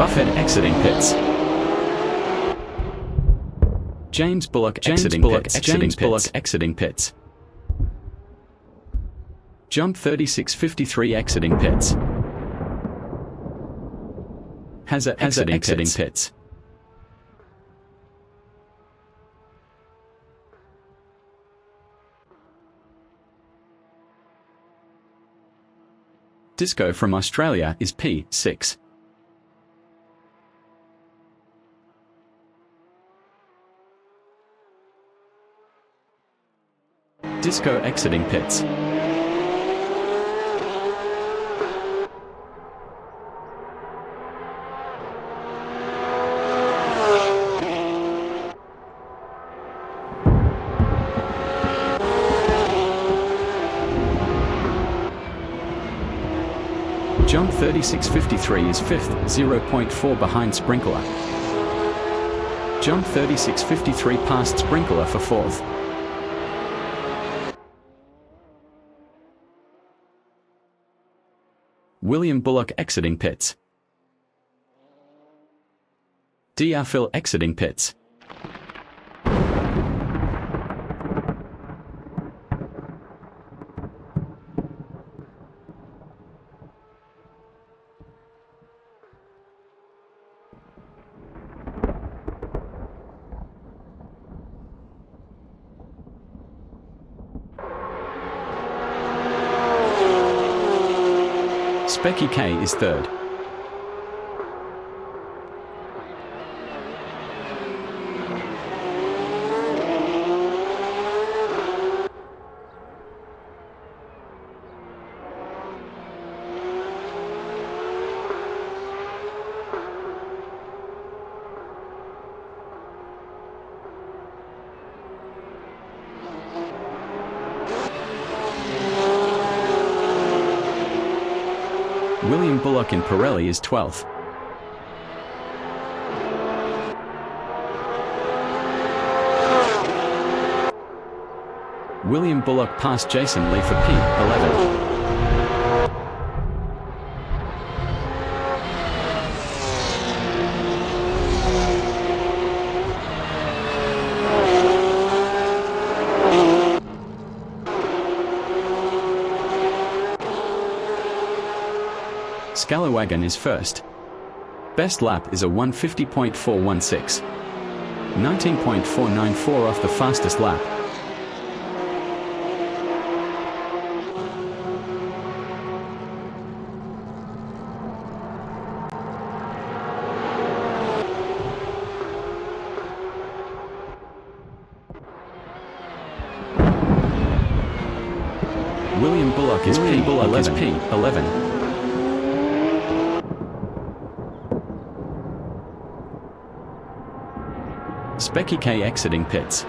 Buffett exiting pits. James Bullock exiting pits. Jump 3653 exiting pits. Hazza exiting pits. Disco from Australia is P6. Disco exiting pits. Jump 3653 is 5th, 0.4 behind Sprinkler. Jump 3653 past Sprinkler for 4th. William Bullock exiting pits. Phil exiting pits. Specky K is 3rd. William Bullock in Pirelli is 12th. William Bullock past Jason Lee for P11. Scalawagon is 1st. Best lap is a 150.416. 19.494 off the fastest lap. William Bullock is P11. Specky K exiting pits.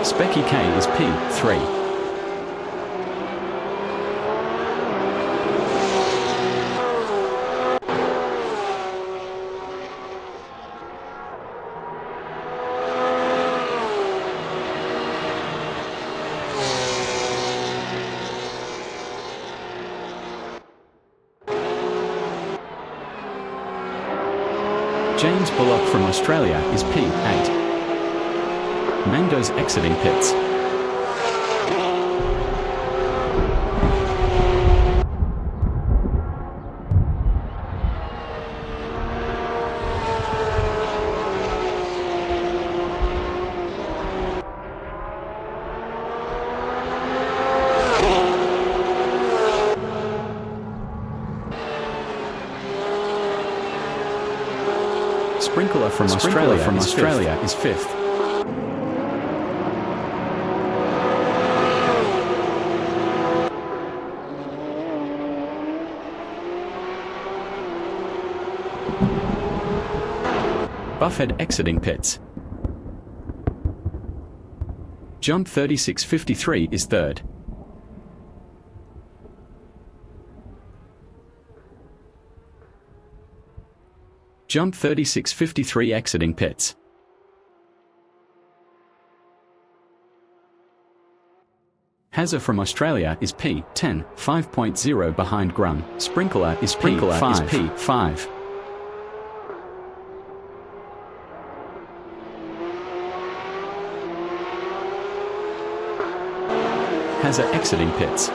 Specky K is P3. James Bullock from Australia is P8. Mango's exiting pits. Sprinkler from Australia is 5th. Buffett exiting pits. Jump 3653 is 3rd. Jump 36.53 exiting pits. Hazza from Australia is P10, 5.0 behind Grum. Sprinkler is P5. Hazza exiting pits.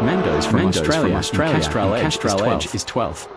Mendo's from Australia. Castral Edge is 12th.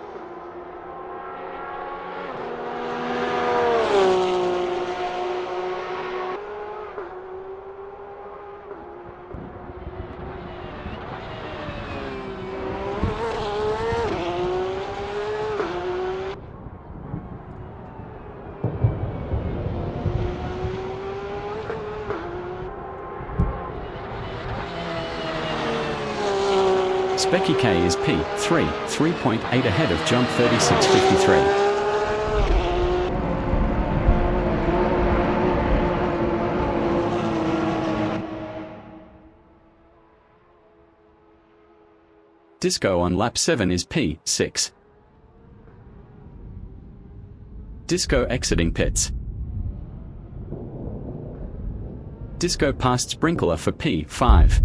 Specky K is P3, 3.8 ahead of Jump 36.53. Disco on lap 7 is P6. Disco exiting pits. Disco passed Sprinkler for P5.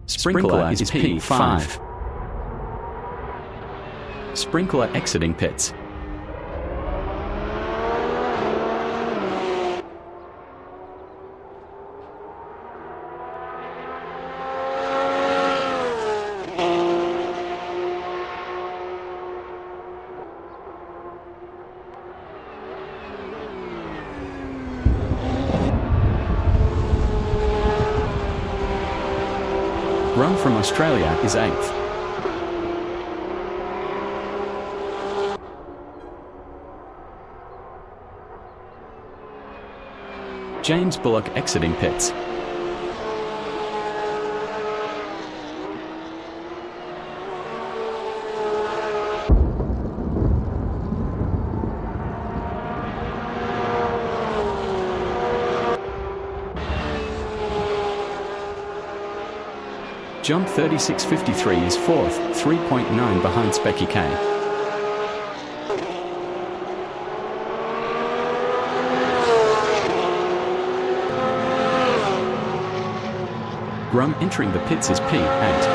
Sprinkler is P5. Sprinkler exiting pits. Rum from Australia is 8th. James Bullock exiting pits. Jump 36.53 is 4th, 3.9 behind Specky K. Grum entering the pits is P8.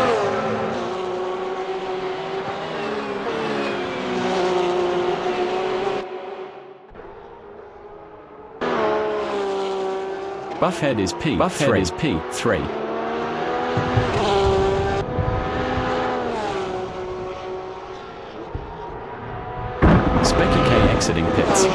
Buffhead is P3. Specky K exiting pits.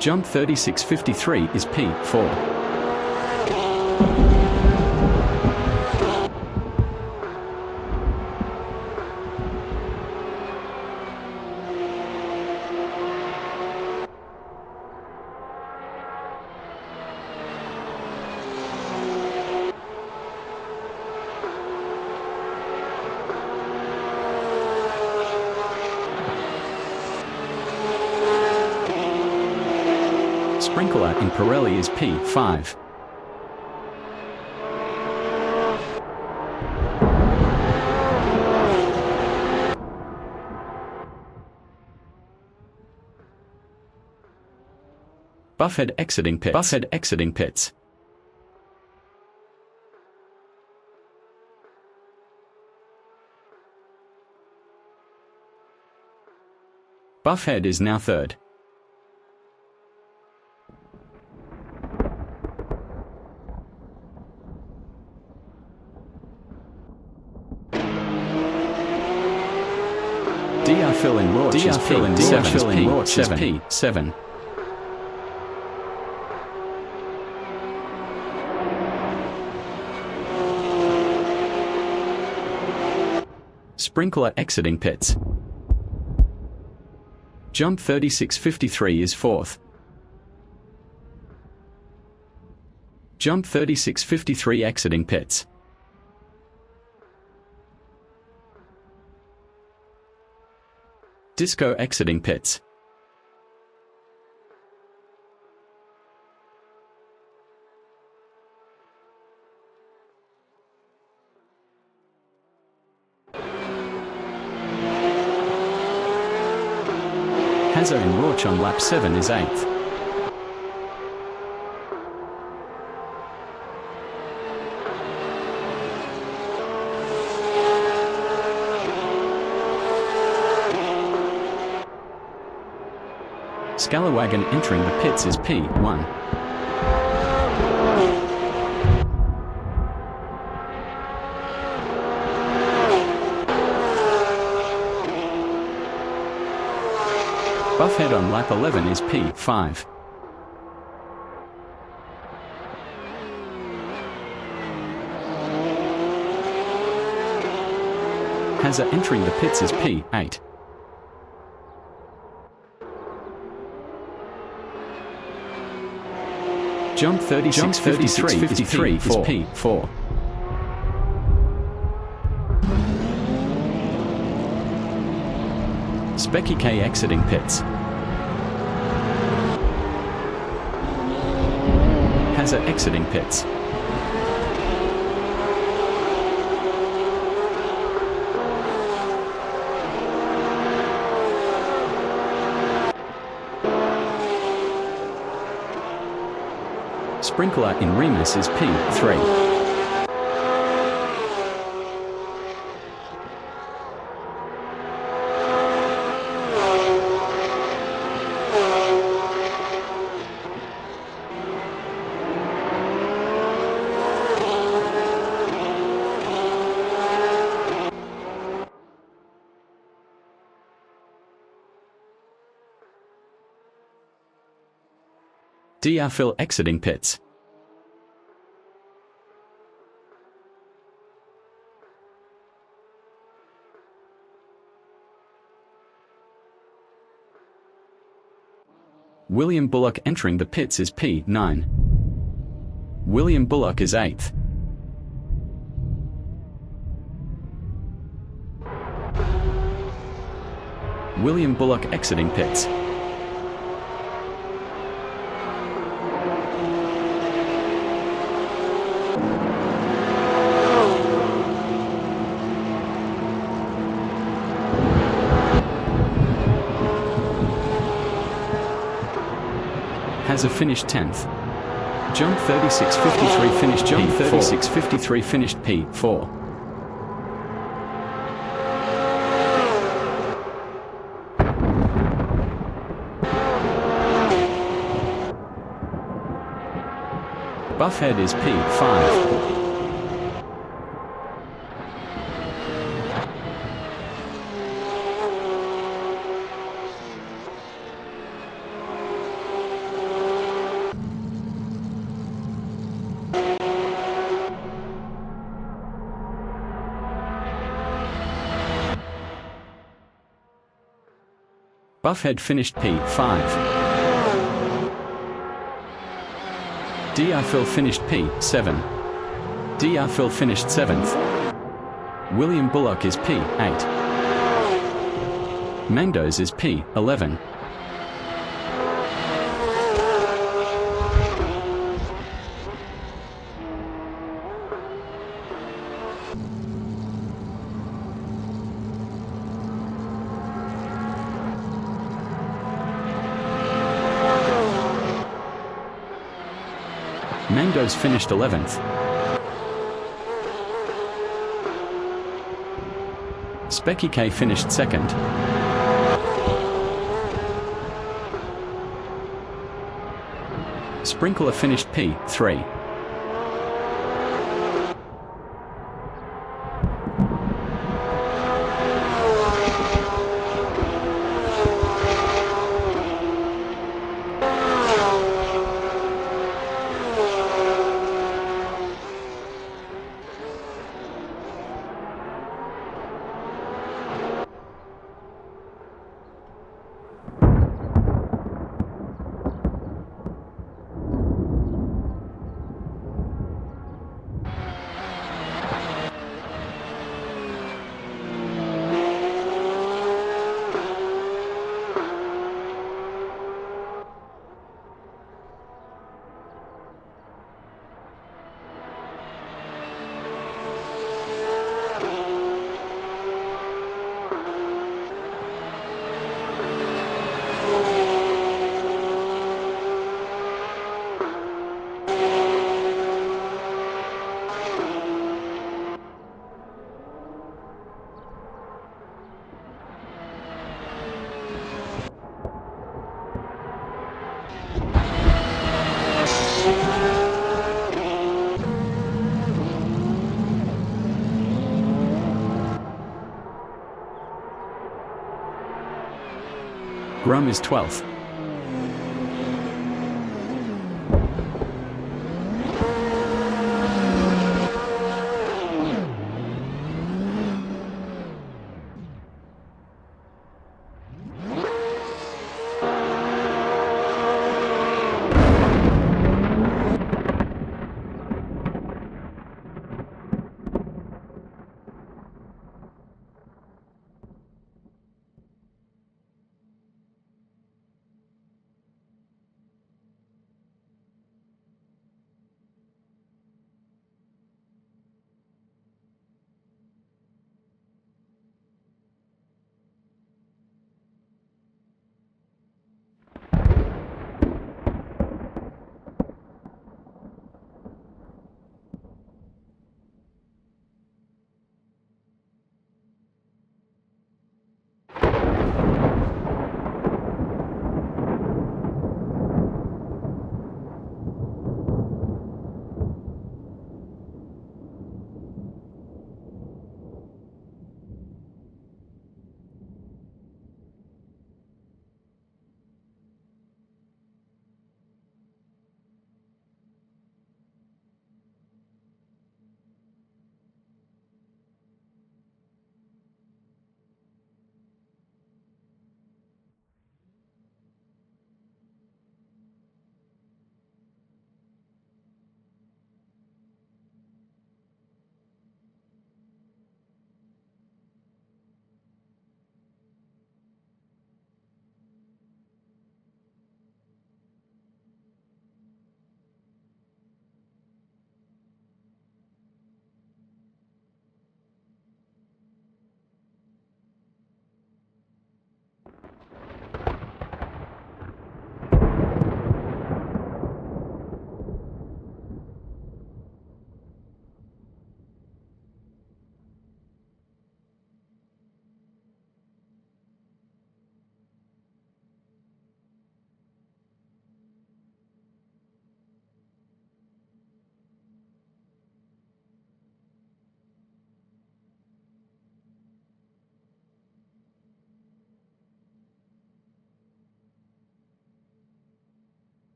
Jump 36.53 is P4. Sprinkler in Pirelli is P5. Buffhead exiting pits. Buffhead is now 3rd. DR Phil in Rorch is P7. Sprinkler exiting pits. Jump 3653 is fourth. Jump 3653 exiting pits. Disco exiting pits. Hazzo in Rauch on lap 7 is 8th. Scalawagon entering the pits is P1. Buffhead on lap 11 is P5. Hazza entering the pits is P8. Jump 3653 is P4. Specky K exiting pits. Hazza exiting pits. Sprinkler in Remus is P3. Phil exiting pits. William Bullock entering the pits is P9. William Bullock is 8th. William Bullock exiting pits. Hazza finished 10th. Jump 3653 finished Jump P4. 3653 finished P4. Buffhead is P5. Buffhead finished P5. Phil finished P7. Phil finished 7th. William Bullock is P8. Mandos is P11. Mandos finished 11th. Specky K finished 2nd. Sprinkler finished P3. Grum is 12th.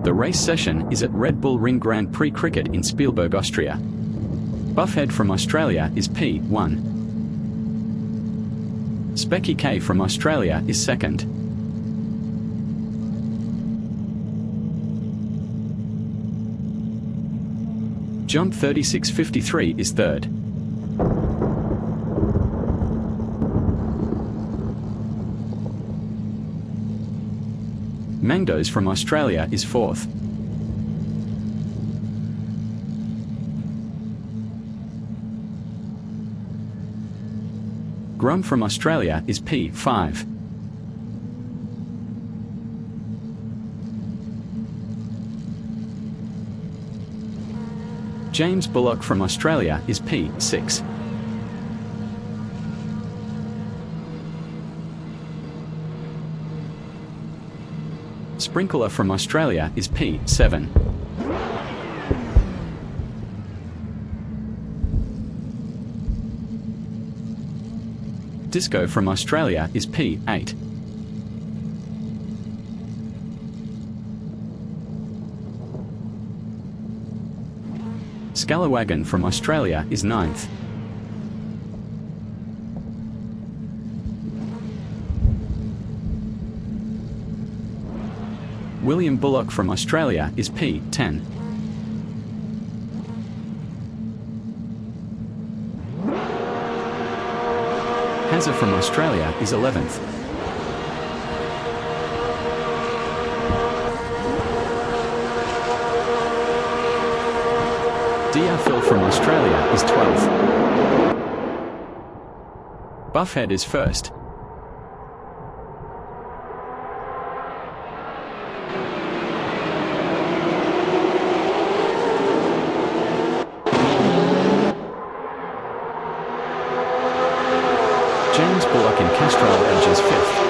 The race session is at Red Bull Ring Grand Prix Cricket in Spielberg, Austria. Buffhead from Australia is P1. Specky K from Australia is second. Jump 3653 is third. Mangdos from Australia is fourth. Grum from Australia is P5. James Bullock from Australia is P6. Sprinkler from Australia is P7. Disco from Australia is P8. Scalawagon from Australia is ninth. William Bullock from Australia is P10. Hazza from Australia is 11th. Phil from Australia is 12th. Buffhead is first. James Bullock in Castrol Edge is 5th.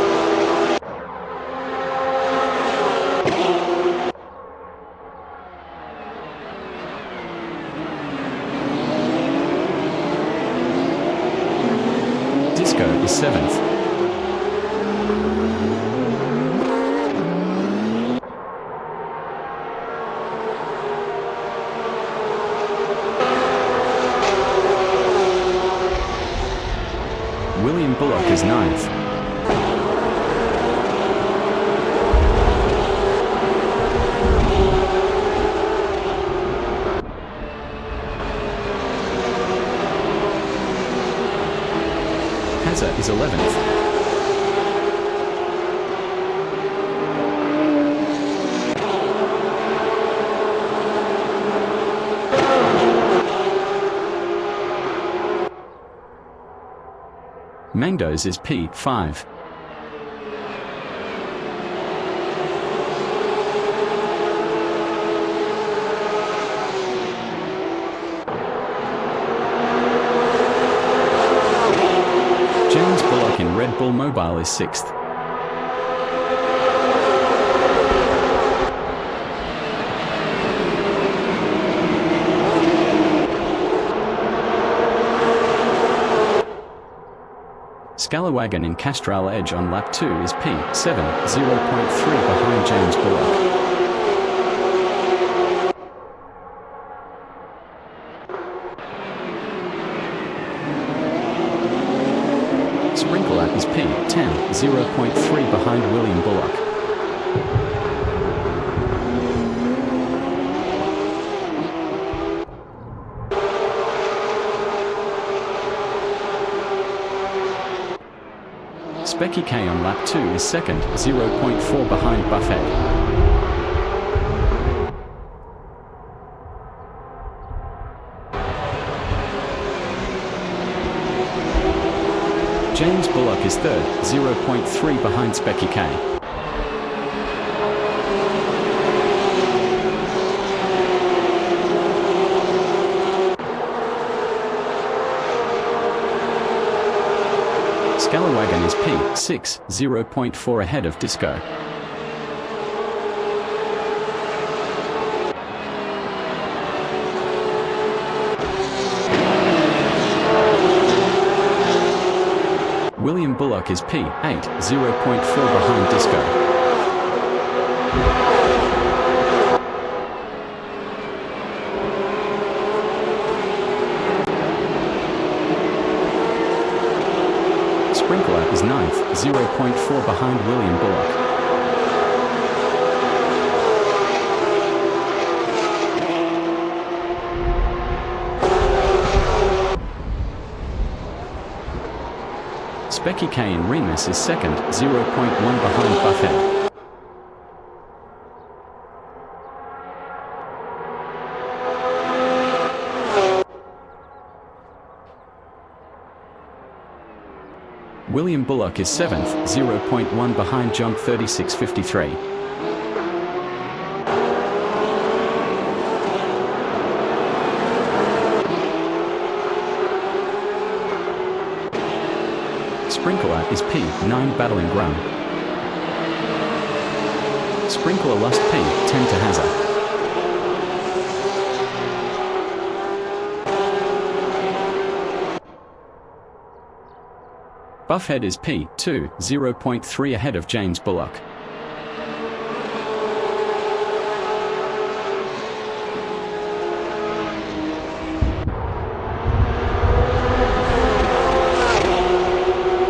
Disco is 7th. William Bullock is 9th. Hazza is 11th. Mandos is P5. James Bullock in Red Bull Mobile is 6th. Scalawagon in Castrol Edge on lap 2 is P7, 0.3 behind James Bullock. Sprinkler is P10, 0.3 behind William Bullock. Specky K on lap 2 is 2nd, 0.4 behind Buffhead. James Bullock is 3rd, 0.3 behind Specky K. Scalawagon is P6, 0.4 ahead of Disco. William Bullock is P8, 0.4 behind Disco. Sprinkler is 9th, 0.4 behind William Bullock. Specky K in Remus is 2nd, 0.1 behind Buffhead. William Bullock is 7th, 0.1 behind Jump 3653. Sprinkler is P9 battling Grum. Sprinkler lost P10 to Hazza. Buffhead is P2, 0.3 ahead of James Bullock.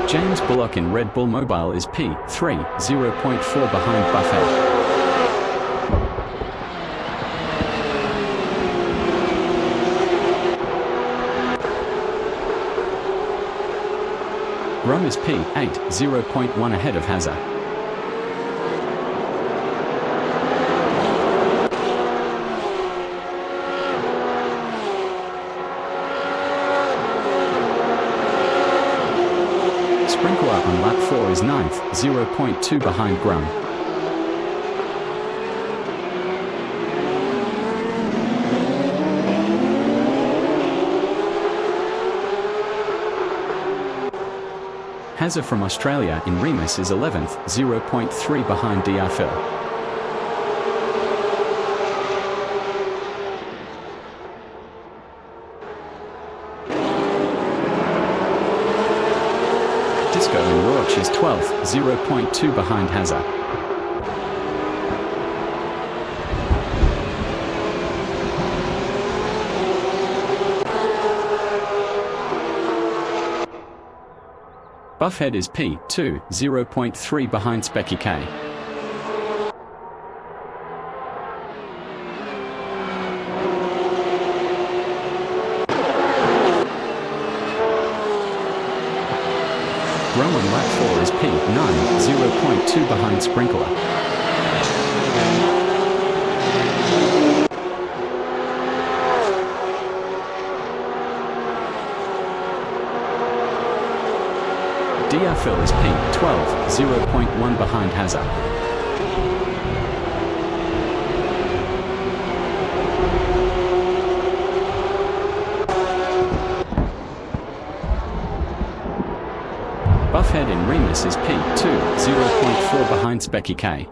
James Bullock in Red Bull Mobile is P3, 0.4 behind Buffhead. Grum is P8, 0.1 ahead of Hazza. Sprinkler on lap 4 is 9th, 0.2 behind Grum. Hazza from Australia in Remus is 11th, 0.3 behind Diafil. Disco in Roach is 12th, 0.2 behind Hazza. Buffhead is P2, 0.3 behind Specky K. Grum on lap 4 is P9, 0.2 behind Sprinkler. Diafil is P12, 0.1 behind Hazza. Buffhead in Remus is P2, 0.4 behind Specky K.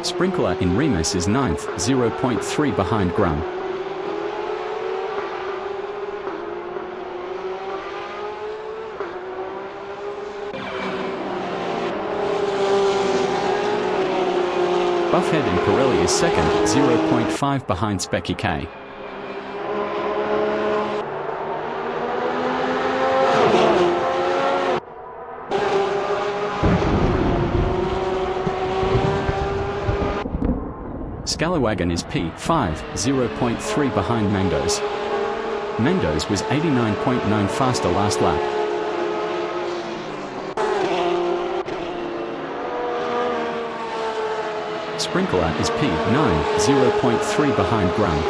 Sprinkler in Remus is 9th, 0.3 behind Grum. Buffhead in Pirelli is 2nd, 0.5 behind Specky K. Scalawagon is P5, 0.3 behind Mandos. Mandos was 89.9 faster last lap. Sprinkler is P9, 0.3 behind Grum.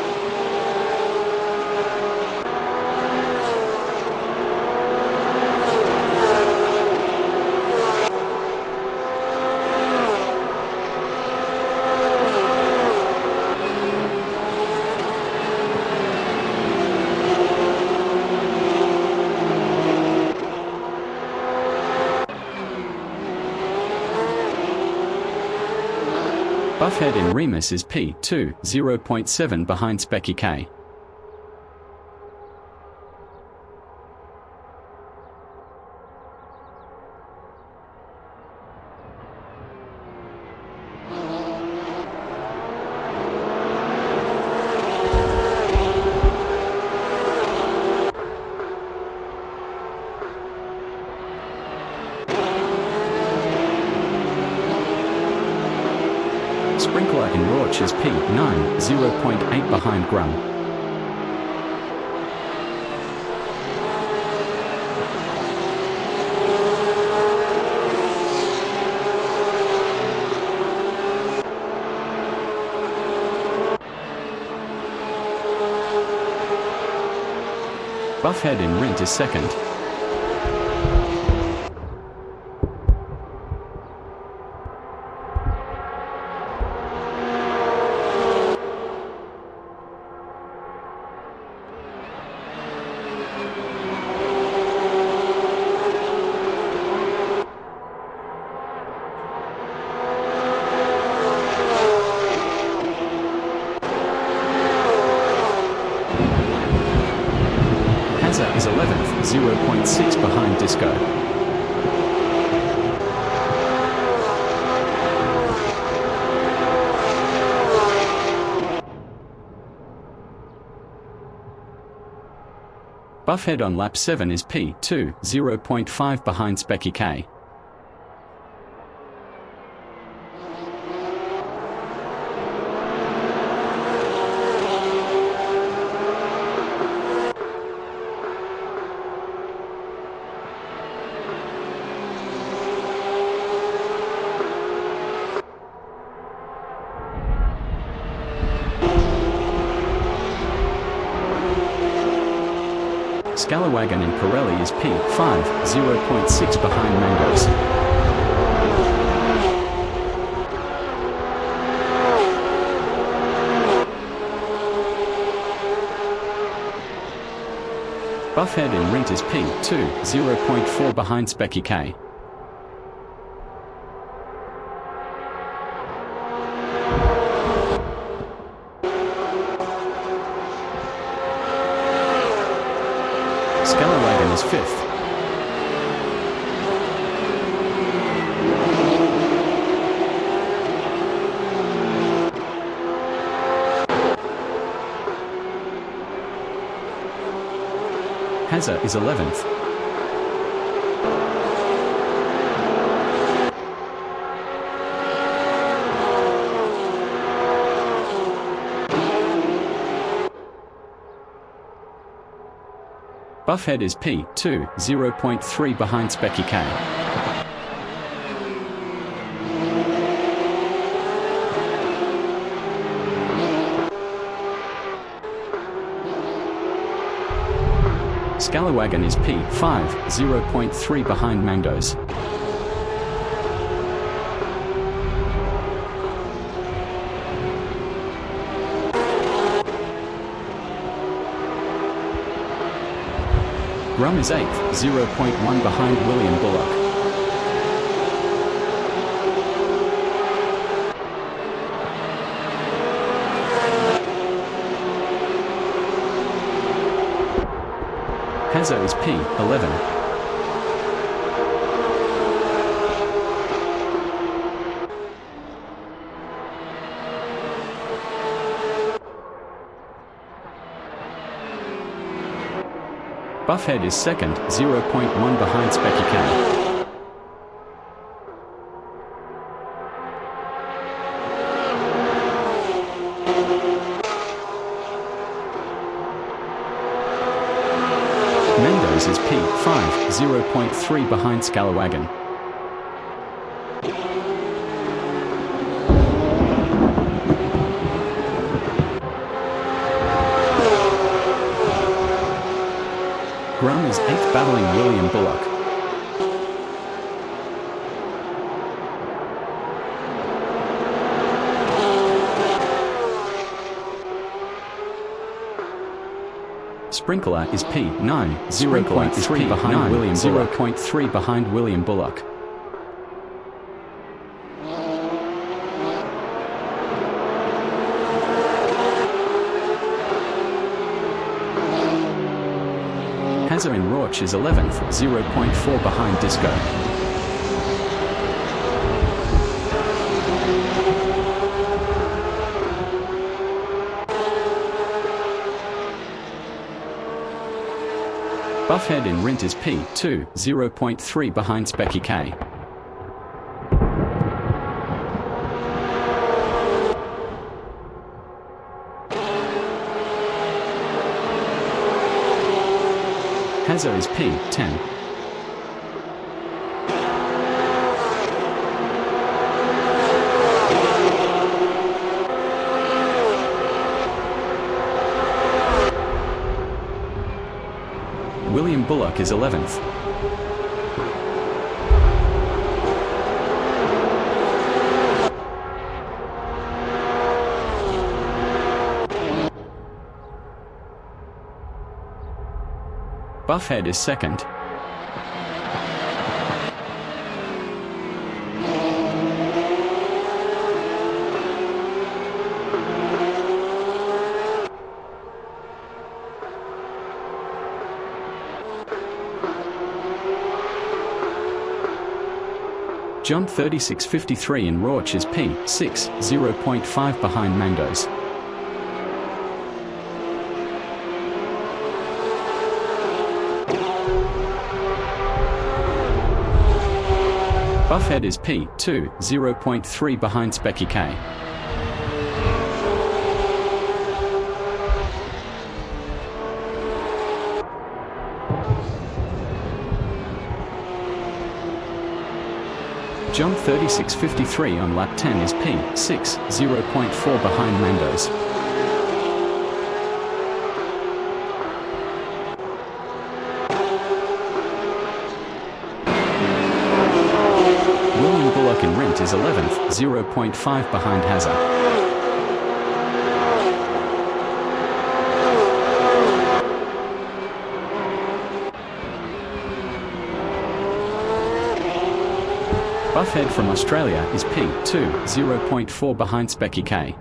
Buffhead in Remus is P2, 0.7 behind Specky K. Sprinkler in Roach is P9, 0.8 behind Grum. Buffhead in Rint is 2nd. Hazza is 11th, 0.6 behind Disco. Buffhead on lap 7 is P2, 0.5 behind Specky K. Scalawagon in Pirelli is P5, 0.6 behind Mango's. Buffhead in Rint is P2, 0.4 behind Specky K. Scalawagon is 5th. Hazza is 11th. Buffhead is P2, 0.3 behind Specky K. Scalawagon is P5, 0.3 behind Mango's. Grum is 8th, 0.1 behind William Bullock. Hazza is P11. Buffhead is 2nd, 0.1 behind Specky K. Mendo's is P5, 0.3 behind Scalawagon. Grum is 8th, battling William Bullock. Sprinkler is P9, 0.3 behind William Bullock. 0.3 behind William Bullock. Hazza in Rauch is 11th, 0.4 behind Disco. Buffhead in Rint is P2, 0.3 behind Specky K. Hazza is P10. William Bullock is 11th. Buffhead is 2nd. John 3653 in Rauch is P6, 0.5 behind Mango's. Buffhead is P2, 0.3 behind Specky K. John 3653 on lap 10 is P6, 0.4 behind Mango's. Bullock in Rent is 11th, 0.5 behind Hazard. Buffhead from Australia is P2, 0.4 behind Specky K.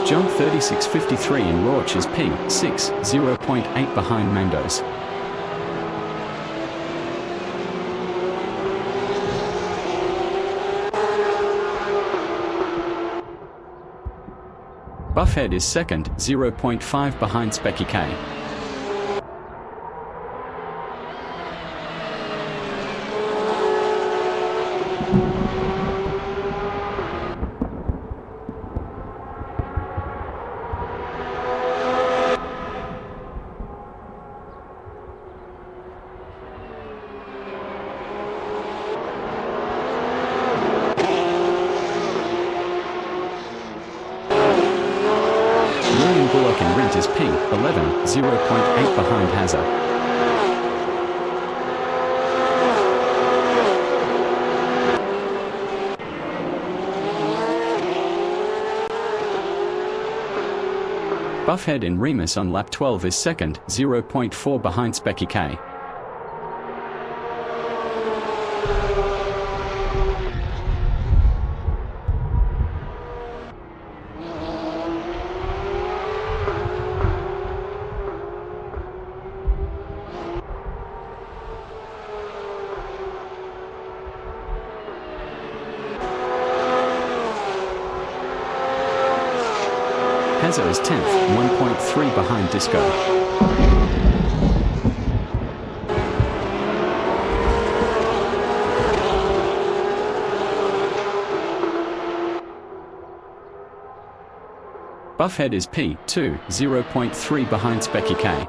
John 36.53 in Rauch is P6, 0.8 behind Mandos. Buffhead is second, 0.5 behind Specky K. Bullock in Rent is P11, 0.8 behind Hazard. Buffhead in Remus on lap 12 is second, 0.4 behind Specky K. Hazzo is 10th, 1.3 behind Disco. Buffhead is P2, 0.3 behind Specky K.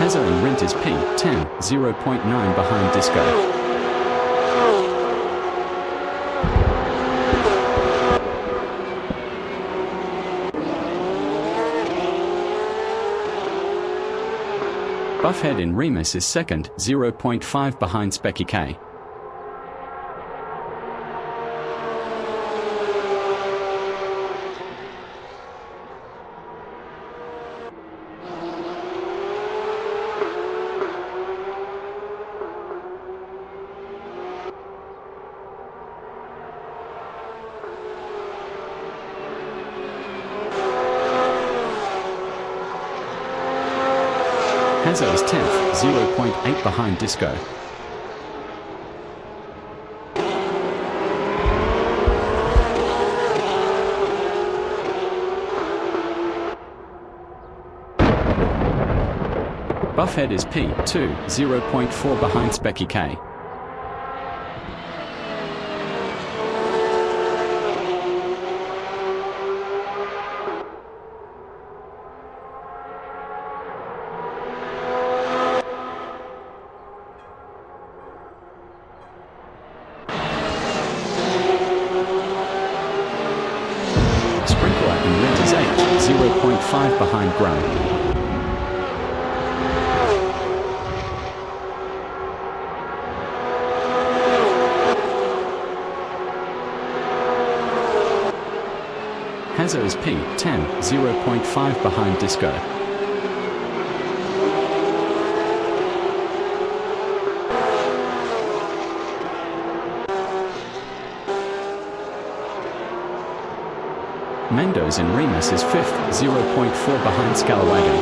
Hazzo in Rent is P10, 0.9 behind Disco. Buffhead in Remus is second, 0.5 behind Specky K. Hazzo is 10th, 0.8 behind Disco. Buffhead is P2, 0.4 behind Specky K. In Rent is 8, 0.5 behind Graham. Hazzo is P10, 0.5 behind Disco. Mendoz in Remus is 5th, 0.4 behind Scalawagon.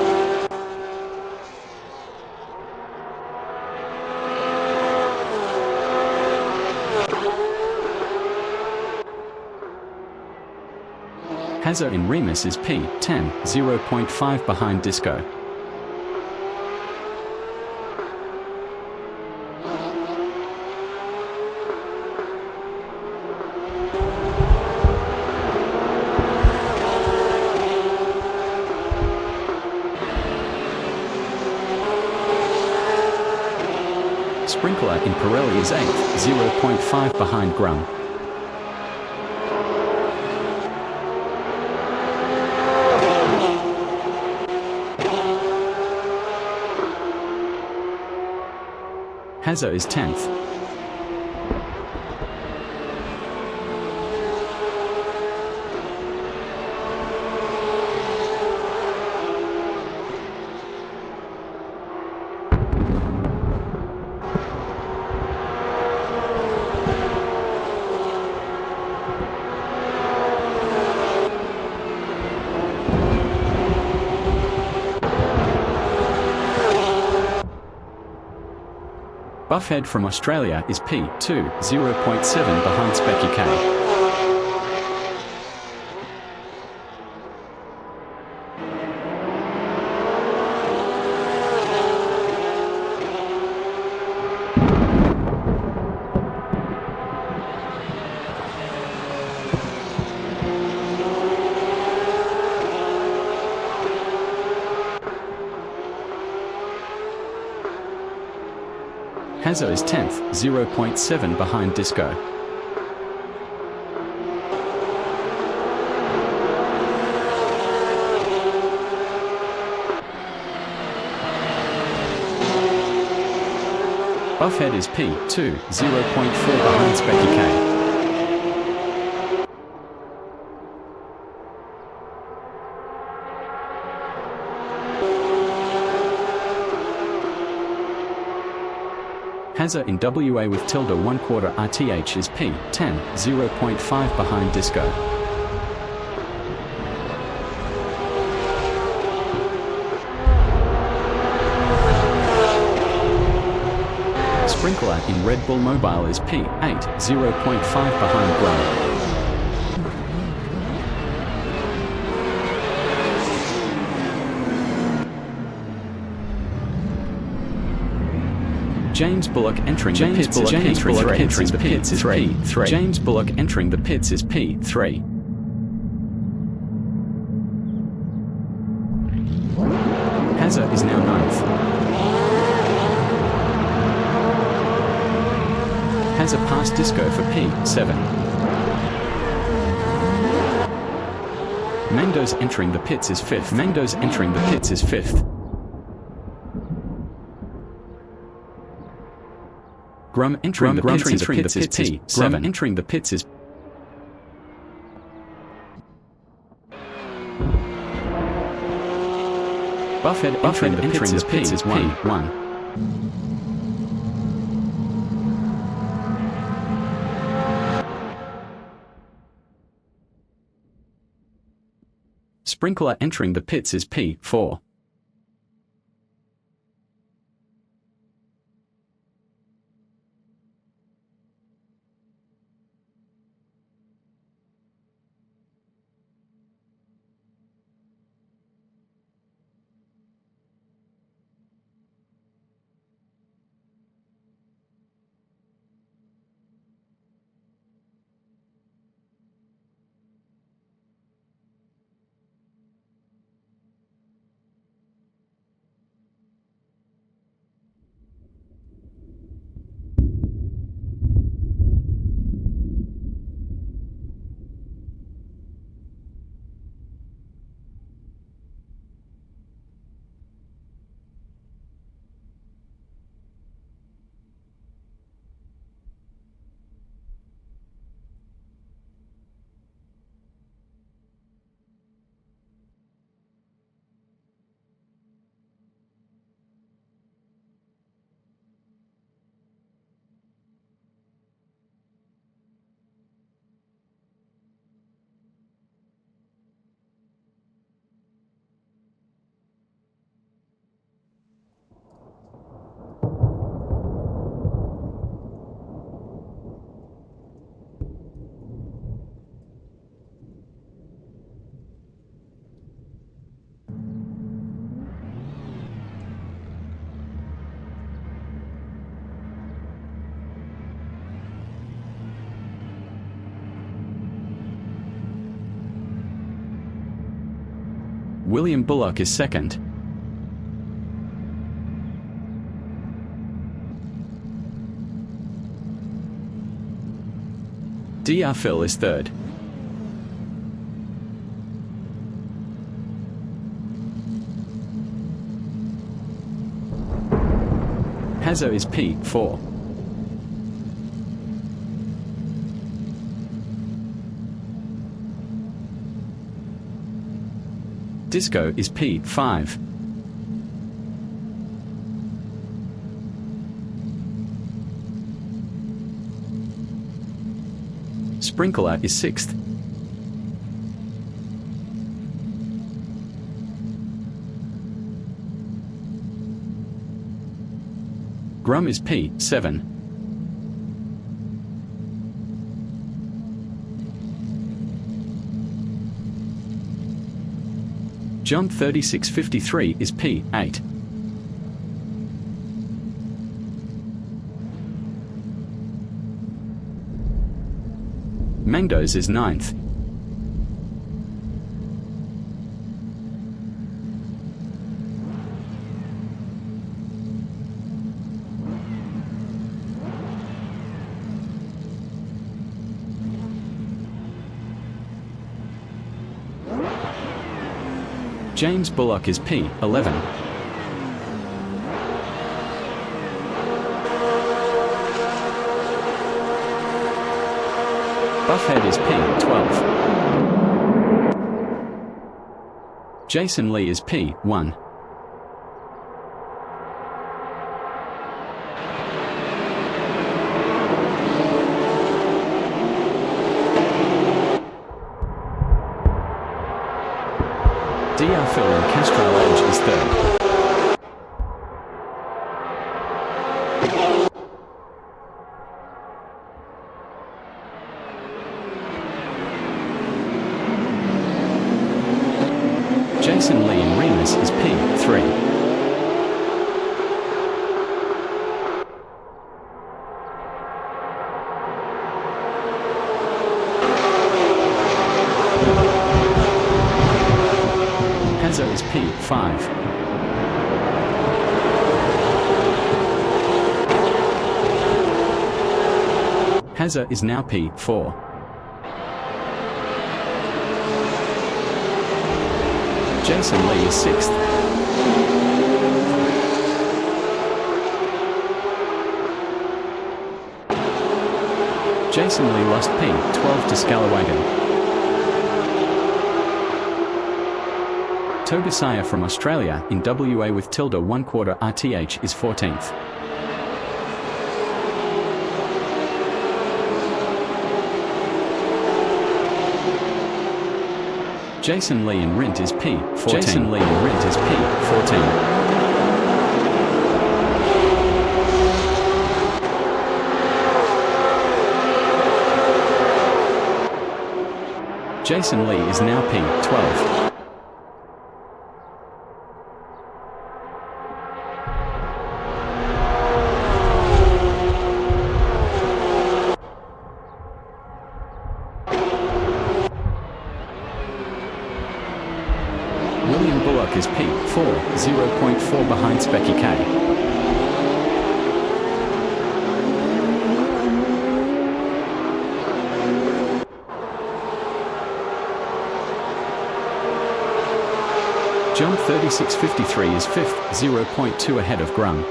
Hazzo in Remus is P10, 0.5 behind Disco. Sprinkler in Pirelli is 8th, 0.5 behind Grum. Hazzo is 10th. Buffhead from Australia is P2, 0.7 behind Specky K. Hazzo is 10th, 0.7 behind Disco. Buffhead is P2, 0.4 behind Specky K. Hazzo in WA with tilde 1/4 RTH is P10, 0.5 behind Disco. Sprinkler in Red Bull Mobile is P8, 0.5 behind Grum. James Bullock entering the pits is P3. James Bullock entering the pits is P3. Hazzo is now 9th. Hazzo passed Disco for P7. Mandos entering the pits is 5th. Mandos entering the pits is 5th. Grum entering the pits is P7. Grum entering the pits is Buffhead entering the pits is P1. Sprinkler entering the pits is P4. William Bullock is second. DR Phil is third. Hazo is P4. Disco is P5. Sprinkler is sixth. Grum is P7. Jump 3653 is P8. Mangdos is ninth. James Bullock is P11. Buffhead is P12. Jason Lee is P1. DR Phil in Castral Edge is third. Jason Lee in Remus is P3. Hazo is P5. Hazo is now P4. Jason Lee is sixth. Jason Lee lost P12 to Scalawagon. Togasaya from Australia in WA with tilde 1/4 RTH is 14th. Jason Lee in Rint is P14. Jason Lee in Rint is P14. Jason Lee is now P12. William Bullock is P4, 0.4 behind Specky K. Jump 3653 is fifth, 0.2 ahead of Grum.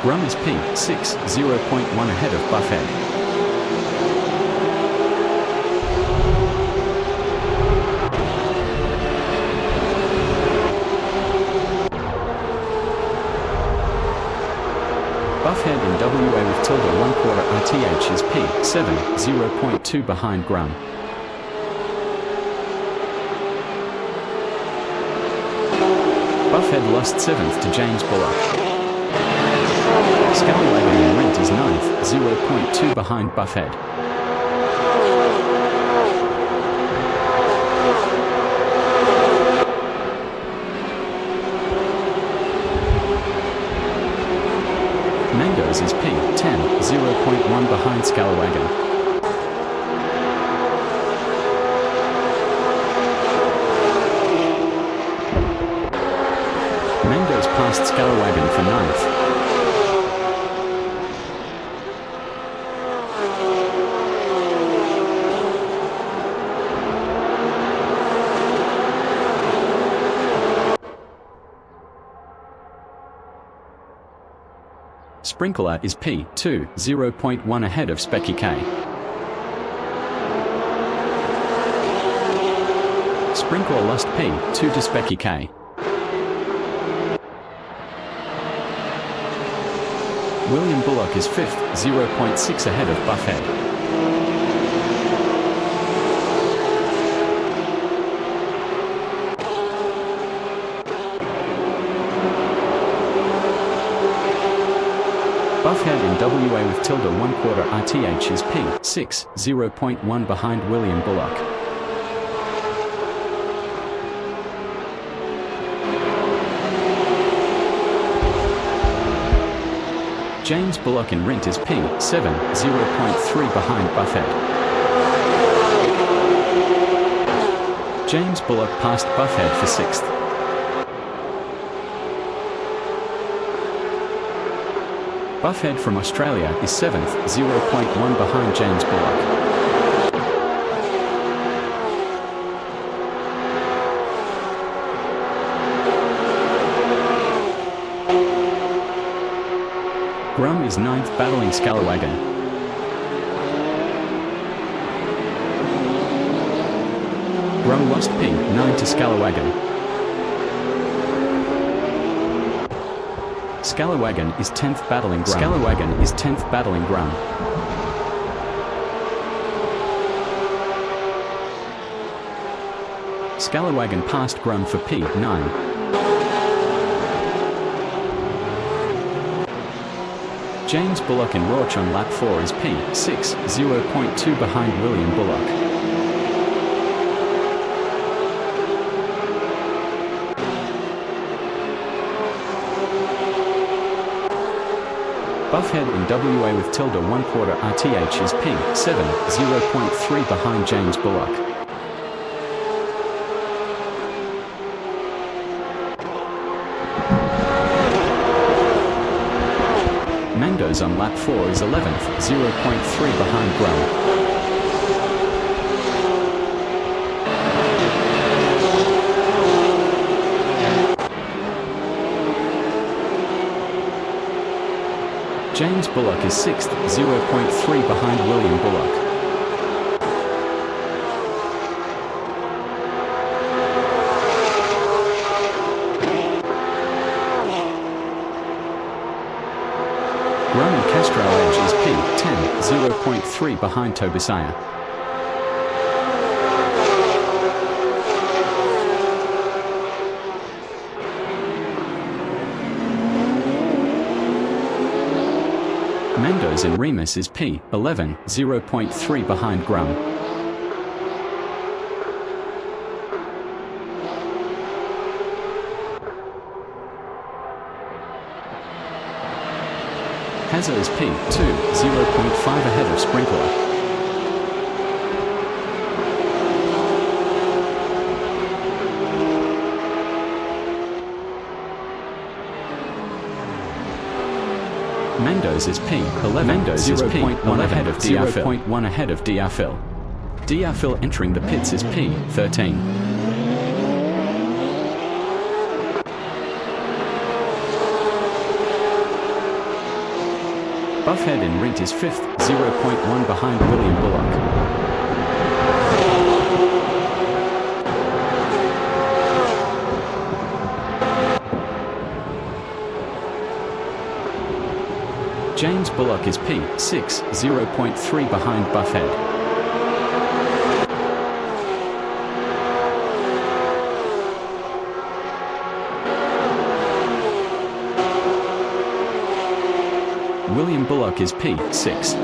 Grum is P6, 0.1 ahead of Buffhead. Buffhead in WA with tilde 1/4 RTH is P7, 0.2 behind Grum. Buffhead lost 7th to James Bullock. Scalawagon in Rent is 9th, 0.2 behind Buffhead. Mango's is P10, 0.1 behind Scalawagon. Mango's passed Scalawagon for 9th. Sprinkler is P2, 0.1 ahead of Specky K. Sprinkler lost P2 to Specky K. William Bullock is 5th, 0.6 ahead of Buffhead. Buffhead in WA with tilde 1/4 RTH is P6, 0.1 behind William Bullock. James Bullock in Rint is P7, 0.3 behind Buffhead. James Bullock passed Buffhead for 6th. Buffhead from Australia is 7th, 0.1 behind James Bullock. Grum is 9th, battling Scalawagon. Grum lost P9 to Scalawagon. Scalawagon is 10th, battling Grum. Scalawagon is 10th, battling Grum. Scalawagon passed Grum for P9. James Bullock in Rauch on lap 4 is P6, 0.2 behind William Bullock. Buffhead in WA with tilde 1/4 RTH is P7, 0.3 behind James Bullock. Mango's on lap 4 is 11th, 0.3 behind Grum. James Bullock is 6th, 0.3 behind William Bullock. Grum and Castro Edge is P10, 0.3 behind Tobisaya. Mendoz in Remus is P11, 0.3 behind Grum. Hazza is P2, 0.5 ahead of Sprinkler. Mendoz is P11, Mendoz is P1 ahead of Diafil. 0.1 ahead of Diafil. Diafil entering the pits is P13. Buffhead in Rint is 5th, 0.1 behind William Bullock. James Bullock is P6, 0.3 behind Buffhead. William Bullock is P6.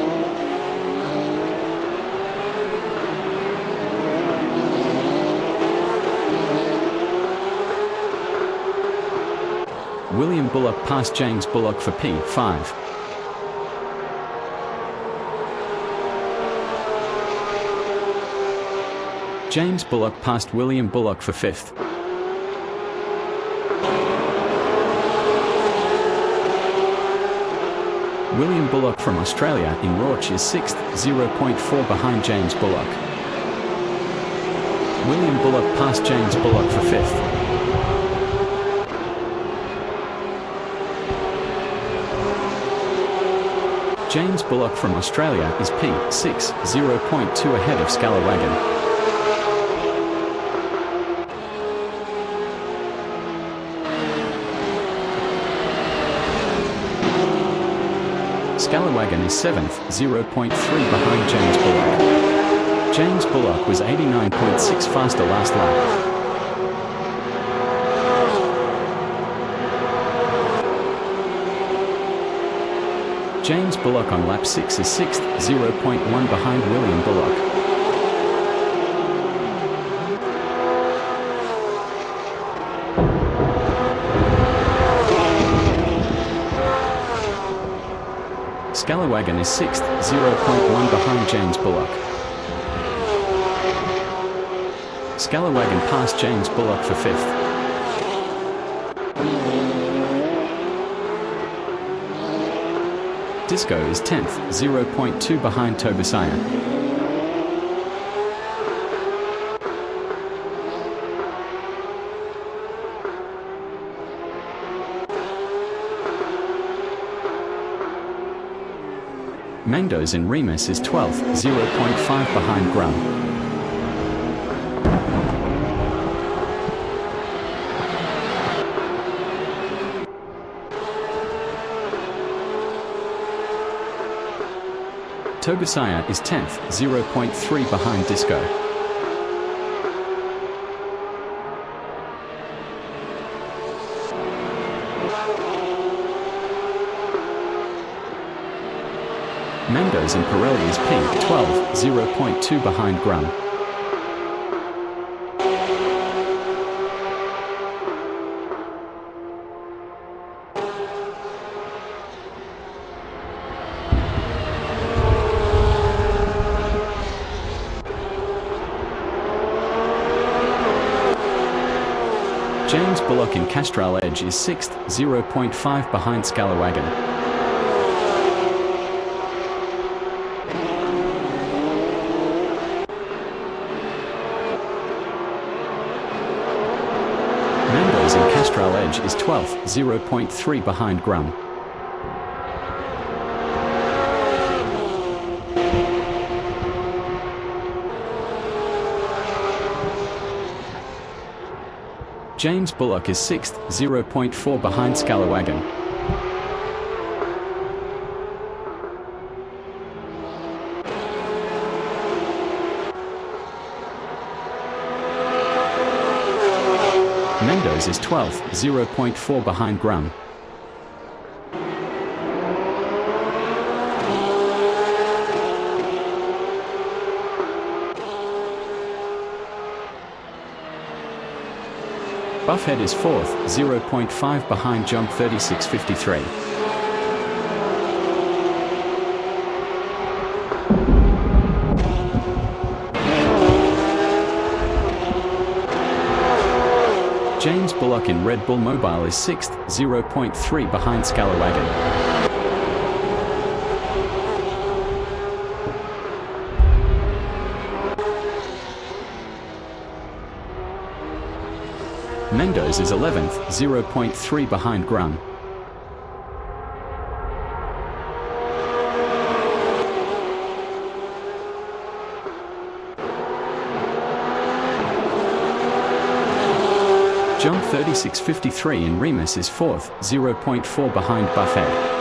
William Bullock passed James Bullock for P5. James Bullock passed William Bullock for 5th. William Bullock from Australia in Rauch is 6th, 0.4 behind James Bullock. William Bullock passed James Bullock for 5th. James Bullock from Australia is P6, 0.2 ahead of Scalawagon. Scalawagon is 7th, 0.3 behind James Bullock. James Bullock was 89.6 faster last lap. James Bullock on lap 6 is 6th, 0.1 behind William Bullock. Scalawagon is 6th, 0.1 behind James Bullock. Scalawagon passed James Bullock for 5th. Disco is 10th, 0.2 behind Tobusaya. Mandos in Remus is 12th, 0.5 behind Grum. Tobusaya is 10th, 0.3 behind Disco. Mandos in Pirelli is P12, 0.2 behind Grum. James Bullock in Castrol Edge is 6th, 0.5 behind Scalawagon. Mandos in Castrol Edge is 12th, 0.3 behind Grum. James Bullock is 6th, 0.4 behind Scalawagon. Mandos is 12th, 0.4 behind Grum. Buffhead is 4th, 0.5 behind Jump 3653. James Bullock in Red Bull Mobile is 6th, 0.3 behind Scalawagon. Mandos is 11th, 0.3 behind Grum. Jump 3653 in Remus is 4th, 0.4 behind Buffhead.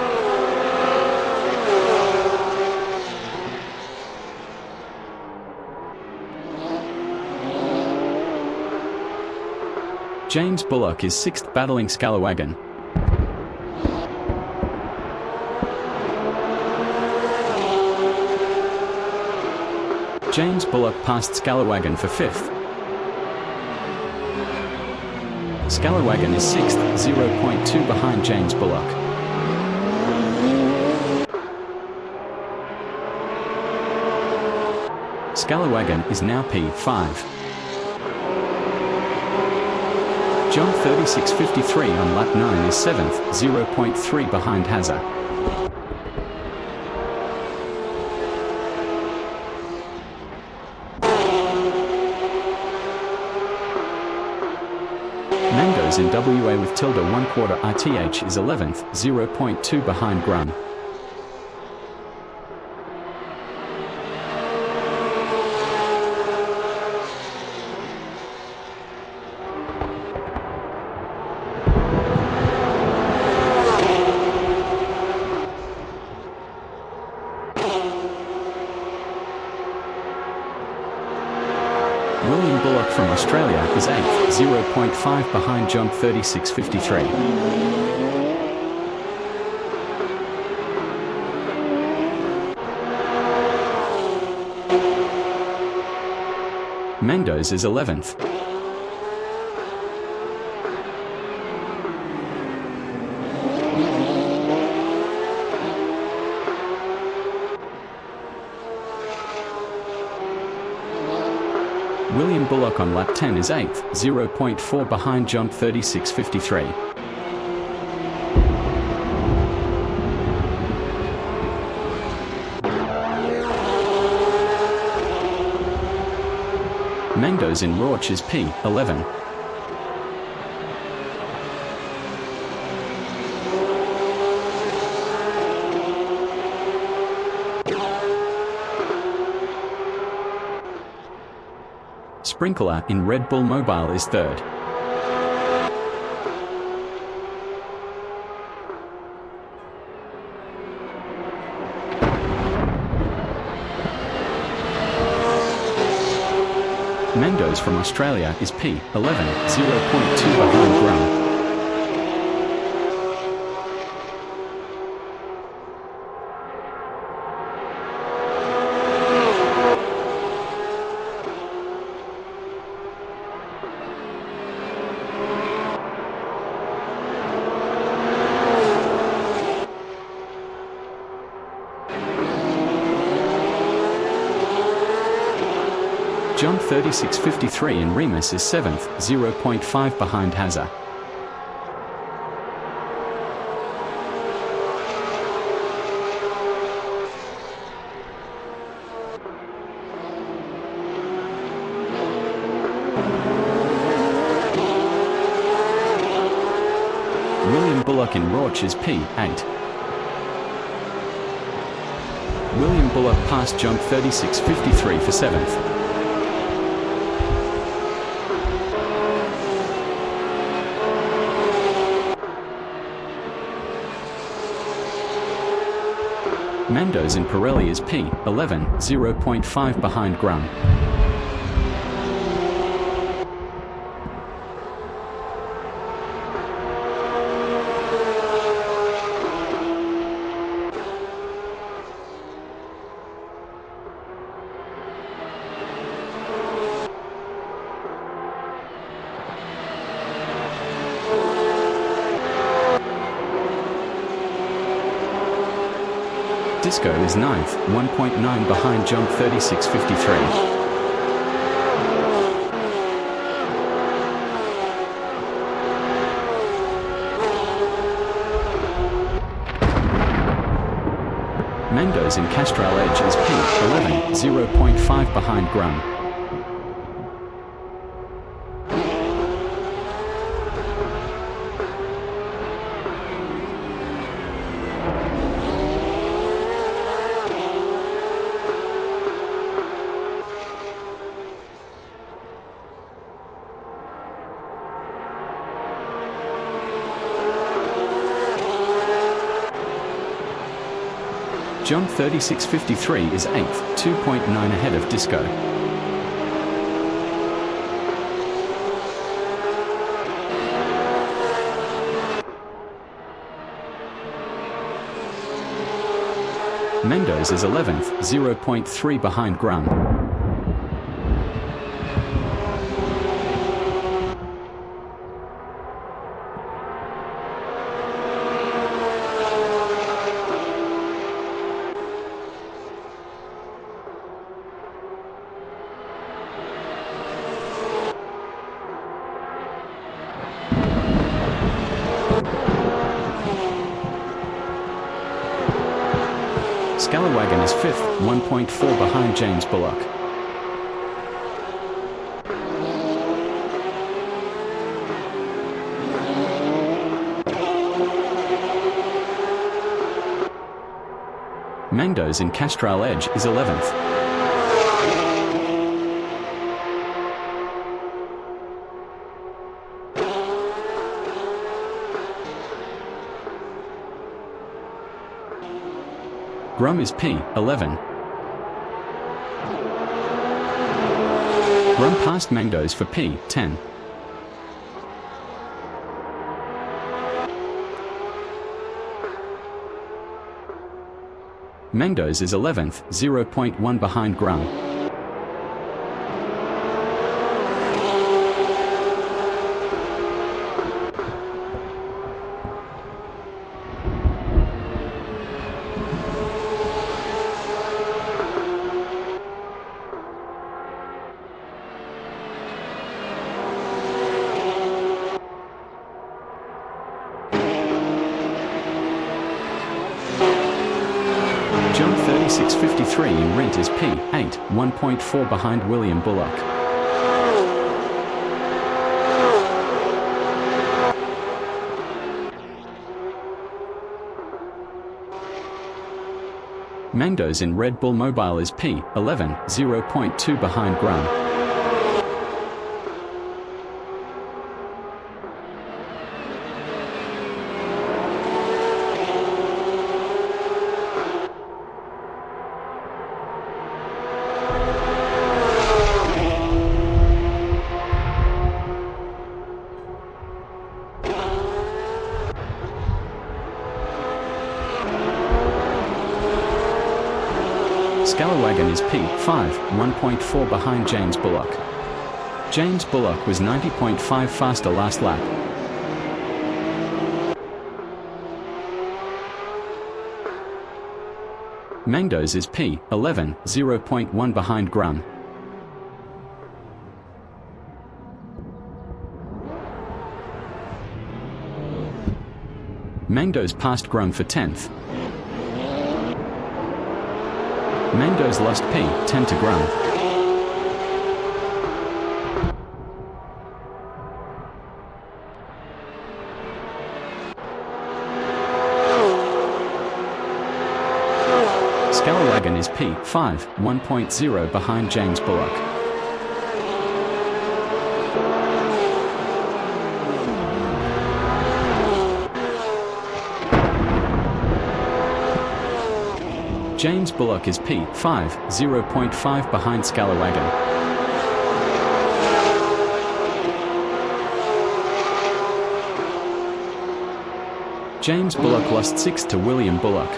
James Bullock is 6th battling Scalawagon. James Bullock passed Scalawagon for 5th. Scalawagon is 6th, 0.2 behind James Bullock. Scalawagon is now P5. Jump 36.53 on lap 9 is 7th, 0.3 behind Hazza. Mango's in WA with tilde 1/4 ITH is 11th, 0.2 behind Grun. William Bullock from Australia is 8th, 0.5 behind Jump 36.53. Mendoz is 11th. William Bullock on lap 10 is 8th, 0.4 behind Jump 36.53. Mendoz in Rauch is P11. Sprinkler in Red Bull Mobile is 3rd. Mendoz from Australia is P11, 0.2 behind Grun. Jump 36.53 in Remus is 7th, 0.5 behind Hazza. William Bullock in Rauch is P8. William Bullock passed Jump 36.53 for 7th. Mendoz in Pirelli is P11, 0.5 behind Grun. Disco is 9th, 1.9 behind Jump 36.53. Mendoz in Castral Edge is P11, 0.5 behind Grun. Jump 36.53 is 8th, 2.9 ahead of Disco. Mendoz is 11th, 0.3 behind Grun. Scalawagon is 5th, 1.4 behind James Bullock. Mandos in Castral Edge is 11th. Grum is P11. Grum passed Mandos for P10. Mandos is 11th, 0.1 behind Grum. John 3653 in Rent is P8, 1.4 behind William Bullock. Mandos in Red Bull Mobile is P11, 0.2 behind Grum. Scalawagon is P5, 1.4 behind James Bullock. James Bullock was 90.5 faster last lap. Mandos is P11, 0.1 behind Grum. Mandos passed Grum for 10th. Mandos lost P10 to Grum. Scalawagon is P5, 1.0 behind James Bullock. James Bullock is P5, 0.5 behind Scalawagon. James Bullock lost 6th to William Bullock.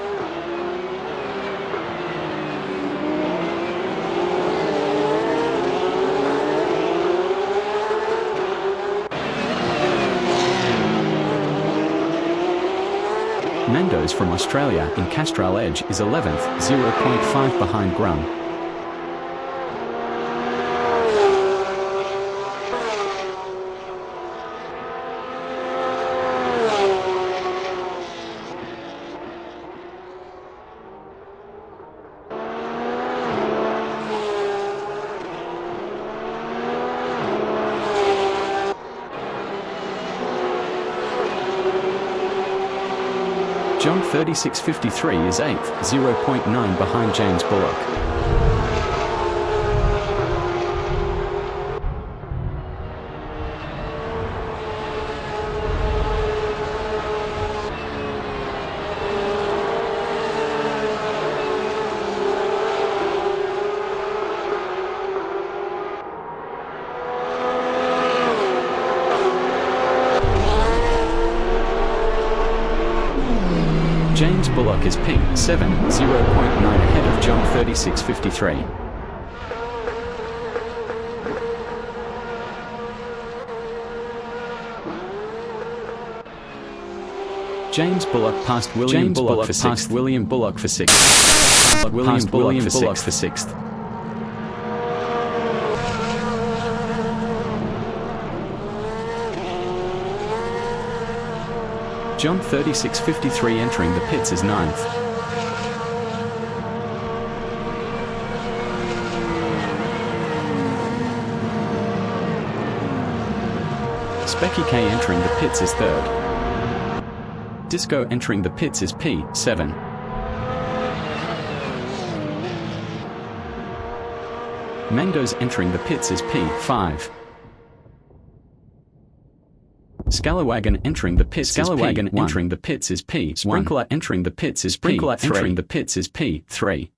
Mandos from Australia in Castral Edge is 11th, 0.5 behind Grum. John 3653 is 8th, 0.9 behind James Bullock. James Bullock is P7, 0.9 ahead of John 3653. James Bullock passed William Bullock for 6th. William Bullock for 6th. William Bullock for 6th. John 3653 entering the pits is 9th. Specky K entering the pits is third. Disco entering the pits is P7. Mangoes entering the pits is P5. Scalawagon entering the pits Scalawagon is P1. Entering the pits is P1. Sprinkler entering the pits is Sprinkler P3. entering the pits is P3.